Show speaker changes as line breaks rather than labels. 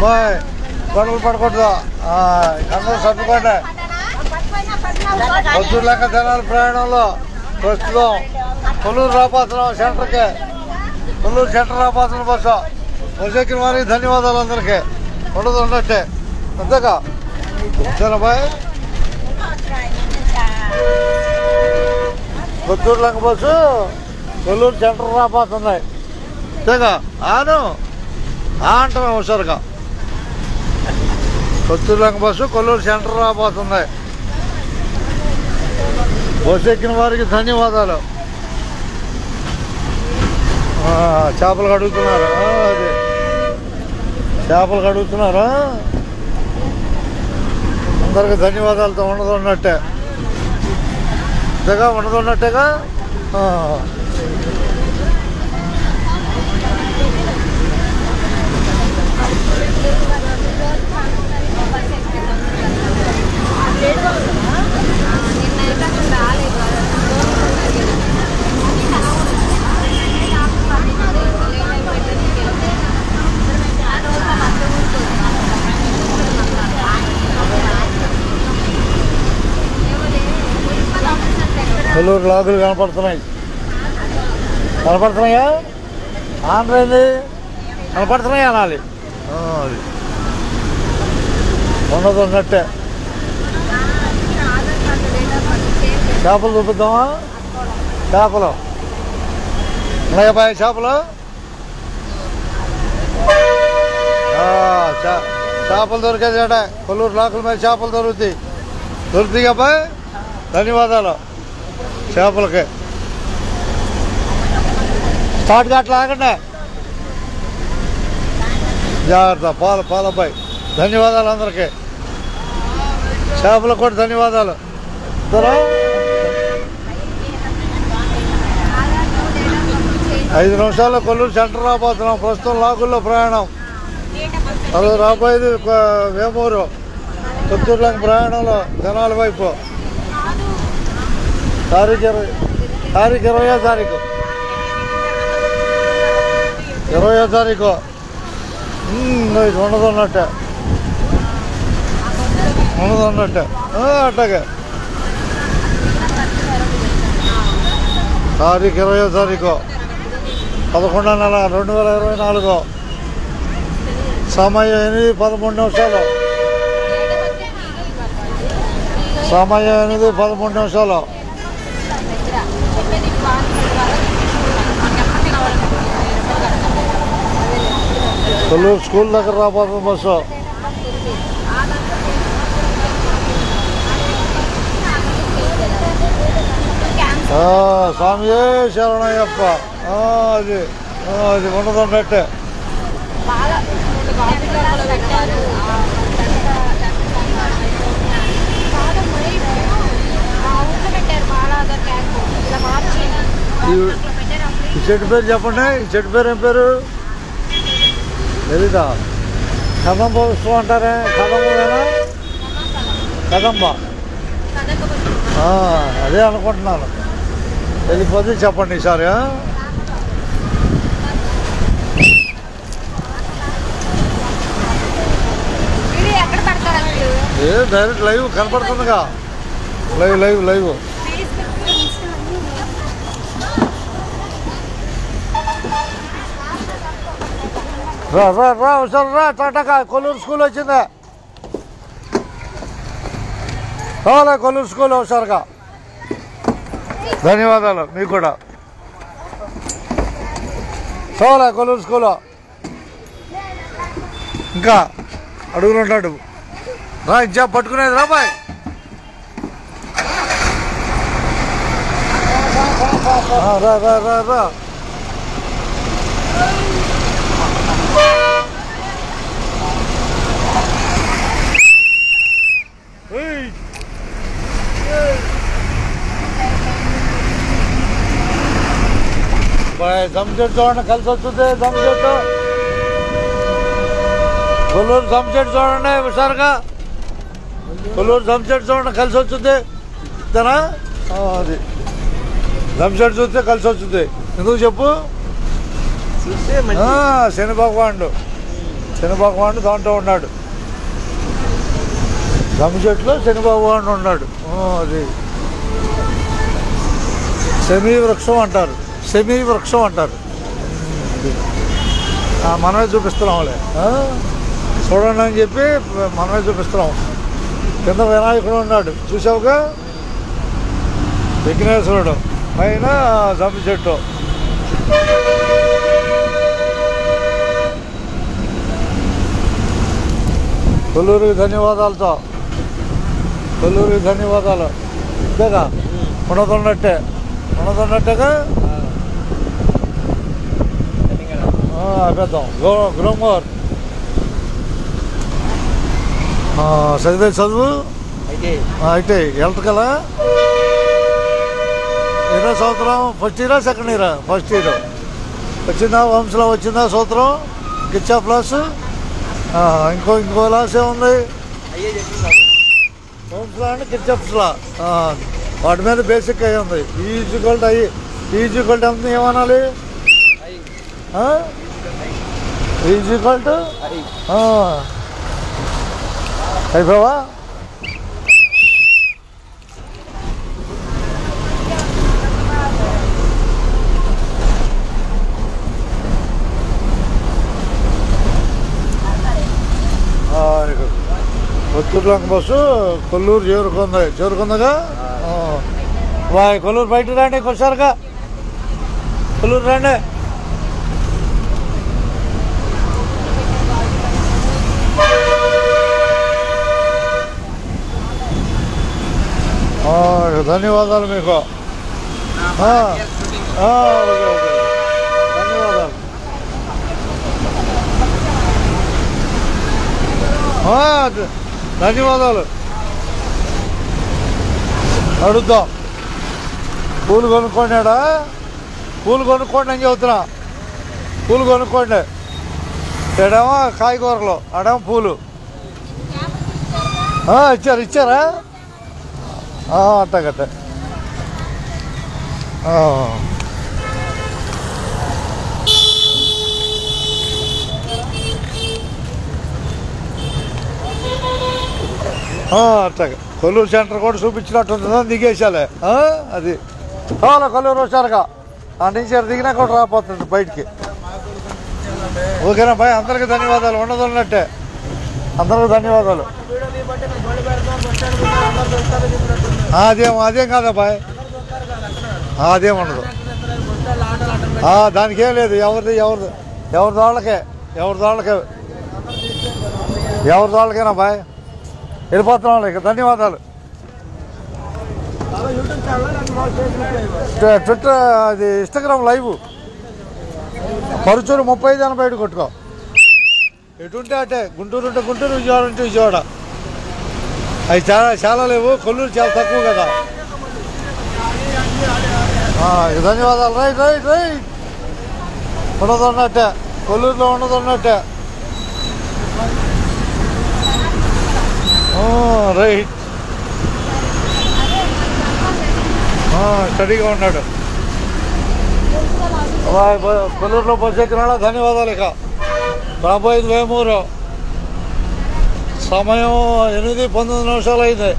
Bye గొడవలు పడకూడదు, అందరూ సర్దుకోండి. పొద్దున్న లెక్క జనాల ప్రయాణంలో ప్రస్తుతం కొల్లూరు రాబోతున్నాం సెంటర్కి. కొల్లూరు సెంటర్ రాబోతున్న బస్సు ఎక్కిన వారికి ధన్యవాదాలు. అందరికీ ఉండదు ఉన్నట్టే అంతేగా సరే bye. Kotturu Lanka bus Kolluru centre రాబోతున్నాయి అంతేగా. ఆను అంటామే హుషారుగా. కొత్తూరు లంక బస్సు కొల్లూరు సెంటర్ రాబోతుంది. బస్సు ఎక్కిన వారికి ధన్యవాదాలు. చేపలు కడుగుతున్నారు, అది చేపలు కడుగుతున్నారు. అందరికి ధన్యవాదాలతో ఉండదు ఉన్నట్టే అంతేగా, ఉండదు ఉన్నట్టేగా. కొల్లూరు లాగులు కనపడుతున్నాయా ఆంధ్రైంది కనపడుతున్నాయి అనాలి. అది ఉండదు ఉన్నట్టే. చేపలు చూపిద్దామా? చేపలు ఉన్నాయా బాయ్? చేపలు చేపలు దొరికేది అట. కొల్లూరు లాకుల మీద చేపలు దొరుకుతాయి బాయ్. ధన్యవాదాలు. చేపలకి స్టార్ట్ గట్లా ఆగండి, జాగ్రత్త. పాలబ్బాయి ధన్యవాదాలు అందరికీ. చేపలకు కూడా ధన్యవాదాలు. 5 నిమిషాల్లో కొల్లూరు సెంటర్ రాబోతున్నాం. ప్రస్తుతం లాకుల్లో ప్రయాణం. అది రాబోయేది వేమూరు కొత్తూరు లంక ప్రయాణంలో జనాల వైపు. తారీఖు 20వ తారీఖు 20వ తారీఖు. ఉండదు ఉన్నట్టే అట్లాగే. తారీఖు 20వ తారీఖు 11వ నెల 2024. సమయం 8:13 నిమిషాలు. సమయం 8:13 నిమిషాలు. కొల్లూరు స్కూల్ దగ్గర రాబోతుంది బస్సు. స్వామి శరణయ్యప్ప. అది ఉండదు ఉన్నట్టే. ఈ చెట్టు పేరు చెప్పండి. ఈ చెట్టు పేరు ఏం పేరు తెలీదా? కదంబ పుష్పం అంటారే. కదంబేనా? కదంబ అదే అనుకుంటున్నాను. వెళ్ళిపోతే చెప్పండి ఈసారి. Direct live కనపడుతుందిగా. లైవ్ రా టాటా. కొల్లూరు స్కూల్ వచ్చిందా? రాలే కొల్లూరు స్కూల్ హుషారుగా. ధన్యవాదాలు మీకు కూడా. రాలే కొల్లూరు స్కూల్. ఇంకా అడుగులు ఉంటాడు. రా ఇచ్చా పట్టుకునేది రా బాయ్. రా జంచెట్టు చూడండి, కలిసి వస్తుంది. జంచెట్టు కొల్లూరు జంచెట్టు చూడండి హుషారుగా. కొల్లూరు జంచెట్టు చూడండి, కలిసి వచ్చింది. అది జంచెట్టు చూస్తే కలిసి వచ్చింది. ఎందుకు చెప్పు? శని భగవానుడు శని భగవానుడు దాంట్లో ఉన్నాడు. జమ్మి చెట్టులో శని భగవానుడు ఉన్నాడు. అది శమీ వృక్షం అంటారు. శమీ వృక్షం అంటారు. మనమే చూపిస్తున్నాంలే, చూడండి అని చెప్పి మనమే చూపిస్తున్నాం. కింద వినాయకుడు ఉన్నాడు చూసావుగా, విఘ్నేశ్వరుడు, పైన జమ్మి చెట్టు. కొల్లూరుకి ధన్యవాదాలతో, కొల్లూరుకి ధన్యవాదాలు. ఇంతేగా ఉన్నదన్నట్టుగా పెద్దాం. గ్రోమోర్ చదివే చదువు అయితే ఎలక్ట్రికల్ ఎన్నో సంవత్సరం? ఫస్ట్ ఇయరా సెకండ్ ఇయరా? ఫస్ట్ ఇయర్ వచ్చిందా? వంశలో వచ్చిందా సూత్రం? కిర్చాఫ్ ప్లస్ ఇంకో లాస్ ఏముంది? వంశలా అంటే కిర్చాఫ్ లా, వాటి మీద బేసిక్ అయి ఉంది. ఈజ్వల్ ఎంత ఏమనాలి? ఈజ్వల్ టు అయిపోవా? కొత్తూరులంక బస్సు కొల్లూరు చేరుకుందిగా. కొల్లూరు బయట రండి, కొద్దిసారిగా కొల్లూరు రండి. ధన్యవాదాలు మీకు. ధన్యవాదాలు. ధన్యవాదాలు. అడుగుతాం. పూలు కొనుక్కోండా? పూలు కొనుక్కోండి అని చెబుతున్నా. పూలు కొనుక్కోండి. ఇక్కడేమో కాయగూరలు, ఆడేమో పూలు. ఇచ్చారా? అట్టగట్ట. అట్టగా కొల్లూరు సెంటర్ కూడా చూపించినట్టుంటుందా? దిగేసాలే అది. కావాలా కొల్లూరు వచ్చారుగా ఆ నుంచి దిగినా కూడా రాపోతుంది బయటికి. ఓకేనా బాయ్? అందరికీ ధన్యవాదాలు. ఉన్నట్టే అందరికీ ధన్యవాదాలు. అదేం కాదా బాయ్, అదేం ఉండదు. దానికి ఏం లేదు. ఎవరిది వాళ్ళకేనా బాయ్? వెళ్ళిపోతున్నాం ఇక. ధన్యవాదాలు. ట్విట్టర్ అది ఇన్స్టాగ్రామ్ లైవ్ పరుచూరు 3580 కొట్టుకో. ఎటుంటే అటే. గుంటూరు ఉంటే గుంటూరు, విజయవాడ ఉంటే విజయవాడ. అవి చాలా లేవు. కొల్లూరు చాలా తక్కువ కదా. ధన్యవాదాలు. రైట్ ఉన్నదన్నట్టే. కొల్లూరులో ఉన్నదన్నట్టే. రైట్. స్టడీగా ఉన్నాడు. కొల్లూరులో బస్సు ఎక్కినాడా? ధన్యవాదాలు. ఇక రాబోయేది వేమూరు. సమయం 8:19 అయింది.